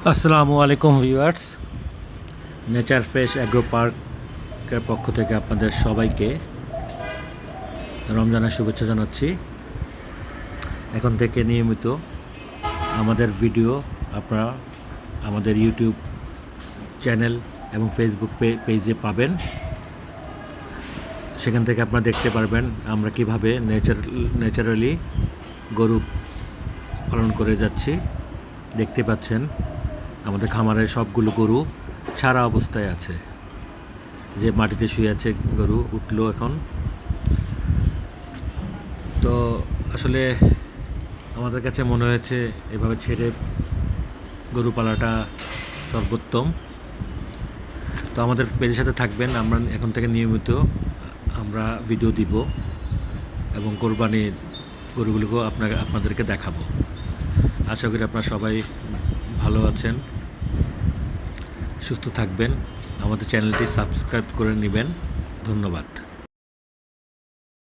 আসসালামু আলাইকুম viewers. Nature fresh agro পার্কের পক্ষ থেকে আপনাদের সবাইকে রমজানের শুভেচ্ছা জানাচ্ছি। এখন থেকে নিয়মিত আমাদের ভিডিও আপনারা আমাদের ইউটিউব চ্যানেল এবং ফেসবুক পেজে পাবেন। সেখান থেকে আপনারা দেখতে পারবেন আমরা কিভাবে ন্যাচারালি গরু পালন করে যাচ্ছি। দেখতে পাচ্ছেন আমাদের খামারের সবগুলো গরু ছাড়া অবস্থায় আছে, যে মাটিতে শুয়ে আছে গরু উঠলো এখন। তো আসলে আমাদের কাছে মনে হয়েছে এভাবে ছেড়ে গরু পালাটা সর্বোত্তম। তো আমাদের পেজের সাথে থাকবেন, আমরা এখন থেকে নিয়মিত আমরা ভিডিও দিব এবং কোরবানির গরুগুলোকেও আপনাদেরকে দেখাবো। আশা করি আপনারা সবাই ভালো আছেন, সুস্থ থাকবেন। আমাদের চ্যানেলটি সাবস্ক্রাইব করে নেবেন। ধন্যবাদ।